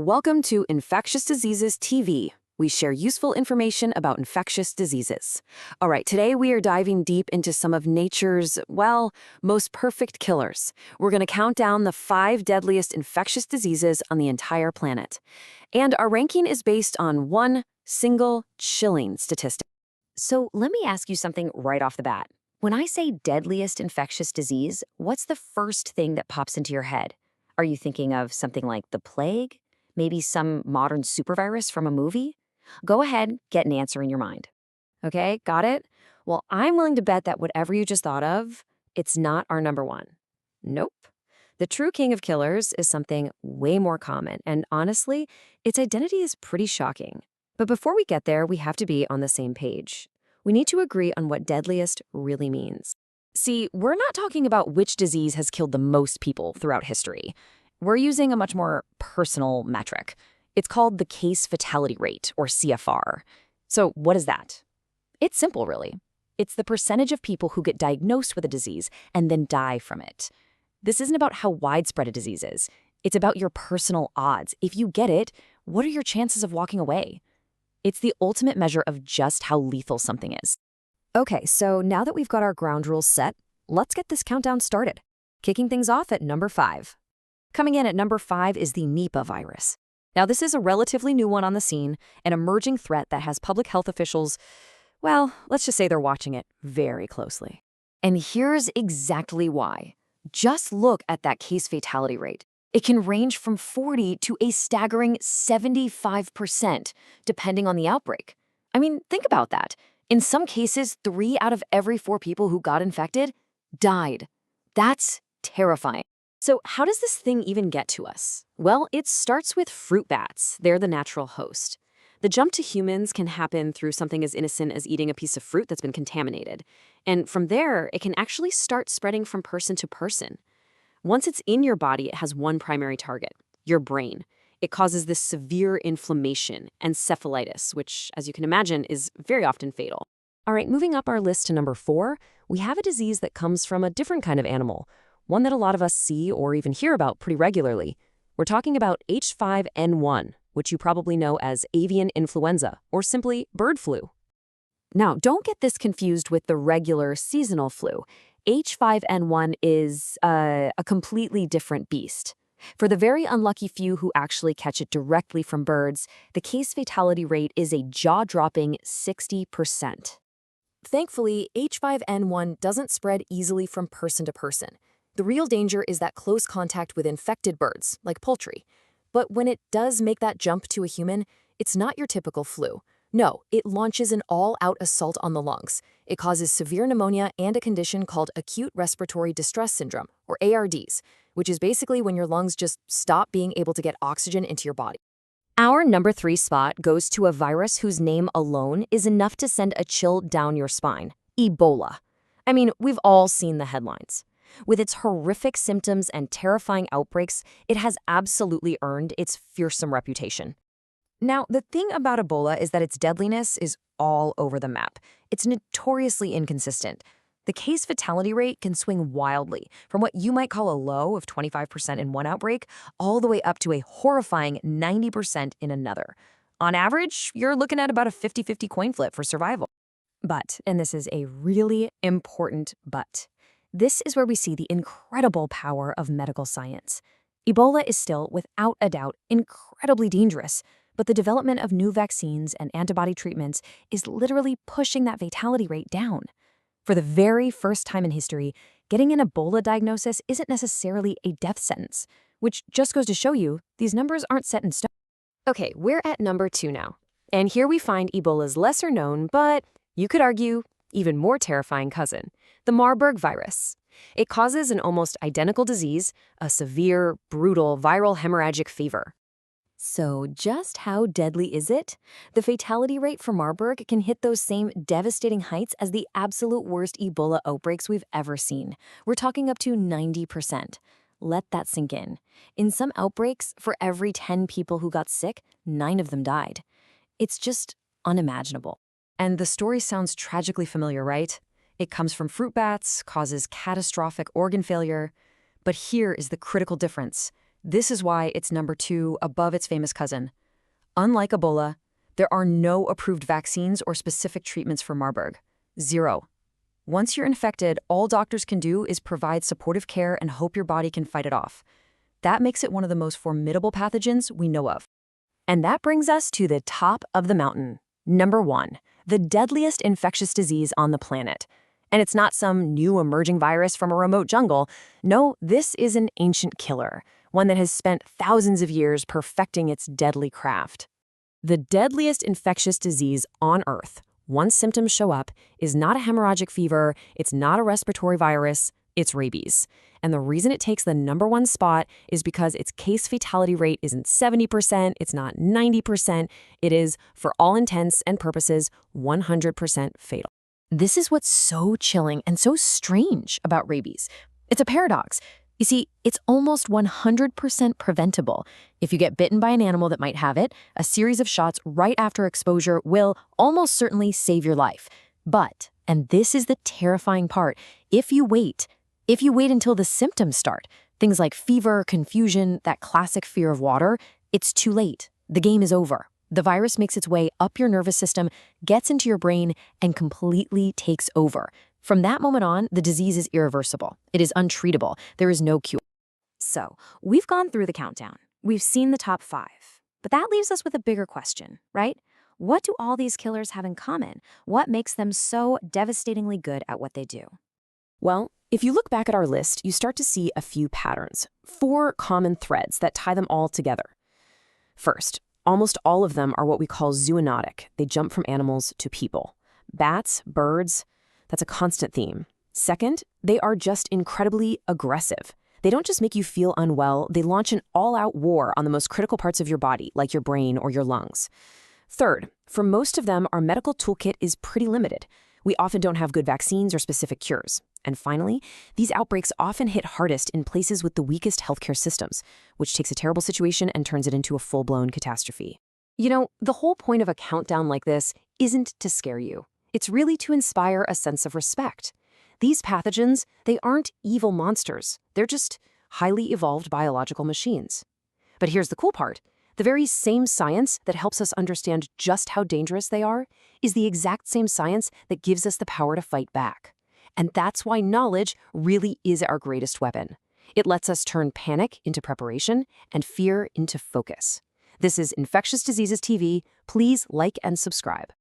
Welcome to Infectious Diseases TV. We share useful information about infectious diseases. All right, today we are diving deep into some of nature's, well, most perfect killers. We're going to count down the 5 deadliest infectious diseases on the entire planet. And our ranking is based on one single chilling statistic. So let me ask you something right off the bat. When I say deadliest infectious disease, what's the first thing that pops into your head? Are you thinking of something like the plague? Maybe some modern supervirus from a movie? Go ahead, get an answer in your mind. Okay, got it? Well, I'm willing to bet that whatever you just thought of, it's not our number one. Nope. The true king of killers is something way more common, and honestly, its identity is pretty shocking. But before we get there, we have to be on the same page. We need to agree on what deadliest really means. See, we're not talking about which disease has killed the most people throughout history. We're using a much more personal metric. It's called the case fatality rate, or CFR. So what is that? It's simple, really. It's the percentage of people who get diagnosed with a disease and then die from it. This isn't about how widespread a disease is. It's about your personal odds. If you get it, what are your chances of walking away? It's the ultimate measure of just how lethal something is. Okay, so now that we've got our ground rules set, let's get this countdown started. Kicking things off at number 5. Coming in at number 5 is the Nipah virus. Now, this is a relatively new one on the scene, an emerging threat that has public health officials, well, let's just say they're watching it very closely. And here's exactly why. Just look at that case fatality rate. It can range from 40 to a staggering 75%, depending on the outbreak. I mean, think about that. In some cases, 3 out of every 4 people who got infected died. That's terrifying. So how does this thing even get to us? Well, it starts with fruit bats. They're the natural host. The jump to humans can happen through something as innocent as eating a piece of fruit that's been contaminated. And from there, it can actually start spreading from person to person. Once it's in your body, it has one primary target, your brain. It causes this severe inflammation, encephalitis, which, as you can imagine, is very often fatal. All right, moving up our list to number 4, we have a disease that comes from a different kind of animal, one that a lot of us see or even hear about pretty regularly. We're talking about H5N1, which you probably know as avian influenza, or simply bird flu. Now, don't get this confused with the regular seasonal flu. H5N1 is a completely different beast. For the very unlucky few who actually catch it directly from birds, the case fatality rate is a jaw-dropping 60%. Thankfully, H5N1 doesn't spread easily from person to person. The real danger is that close contact with infected birds, like poultry. But when it does make that jump to a human, it's not your typical flu. No, it launches an all-out assault on the lungs. It causes severe pneumonia and a condition called acute respiratory distress syndrome, or ARDS, which is basically when your lungs just stop being able to get oxygen into your body. Our number 3 spot goes to a virus whose name alone is enough to send a chill down your spine: Ebola. I mean, we've all seen the headlines. With its horrific symptoms and terrifying outbreaks, it has absolutely earned its fearsome reputation. Now, the thing about Ebola is that its deadliness is all over the map. It's notoriously inconsistent. The case fatality rate can swing wildly, from what you might call a low of 25% in one outbreak, all the way up to a horrifying 90% in another. On average, you're looking at about a 50-50 coin flip for survival. But, and this is a really important but, this is where we see the incredible power of medical science. Ebola is still, without a doubt, incredibly dangerous, but the development of new vaccines and antibody treatments is literally pushing that fatality rate down. For the very first time in history, getting an Ebola diagnosis isn't necessarily a death sentence, which just goes to show you these numbers aren't set in stone. Okay, we're at number 2 now. And here we find Ebola's lesser known, but you could argue even more terrifying cousin, the Marburg virus. It causes an almost identical disease, a severe, brutal viral hemorrhagic fever. So just how deadly is it? The fatality rate for Marburg can hit those same devastating heights as the absolute worst Ebola outbreaks we've ever seen. We're talking up to 90%. Let that sink in. In some outbreaks, for every 10 people who got sick, 9 of them died. It's just unimaginable. And the story sounds tragically familiar, right? It comes from fruit bats, causes catastrophic organ failure. But here is the critical difference. This is why it's number 2 above its famous cousin. Unlike Ebola, there are no approved vaccines or specific treatments for Marburg. Zero. Once you're infected, all doctors can do is provide supportive care and hope your body can fight it off. That makes it one of the most formidable pathogens we know of. And that brings us to the top of the mountain. Number 1, the deadliest infectious disease on the planet. And it's not some new emerging virus from a remote jungle. No, this is an ancient killer, one that has spent thousands of years perfecting its deadly craft. The deadliest infectious disease on Earth, once symptoms show up, is not a hemorrhagic fever, it's not a respiratory virus, it's rabies. And the reason it takes the number 1 spot is because its case fatality rate isn't 70%, it's not 90%, it is, for all intents and purposes, 100% fatal. This is what's so chilling and so strange about rabies. It's a paradox. You see, it's almost 100% preventable. If you get bitten by an animal that might have it, a series of shots right after exposure will almost certainly save your life. But, and this is the terrifying part, if you wait until the symptoms start, things like fever, confusion, that classic fear of water, it's too late. The game is over. The virus makes its way up your nervous system, gets into your brain, and completely takes over. From that moment on, the disease is irreversible. It is untreatable. There is no cure. So, we've gone through the countdown. We've seen the top 5. But that leaves us with a bigger question, right? What do all these killers have in common? What makes them so devastatingly good at what they do? Well, if you look back at our list, you start to see a few patterns, 4 common threads that tie them all together. First, almost all of them are what we call zoonotic. They jump from animals to people. Bats, birds, that's a constant theme. Second, they are just incredibly aggressive. They don't just make you feel unwell, they launch an all-out war on the most critical parts of your body, like your brain or your lungs. Third, for most of them, our medical toolkit is pretty limited. We often don't have good vaccines or specific cures. And finally, these outbreaks often hit hardest in places with the weakest healthcare systems, which takes a terrible situation and turns it into a full-blown catastrophe. You know, the whole point of a countdown like this isn't to scare you. It's really to inspire a sense of respect. These pathogens, they aren't evil monsters. They're just highly evolved biological machines. But here's the cool part. The very same science that helps us understand just how dangerous they are is the exact same science that gives us the power to fight back. And that's why knowledge really is our greatest weapon. It lets us turn panic into preparation and fear into focus. This is Infectious Diseases TV. Please like and subscribe.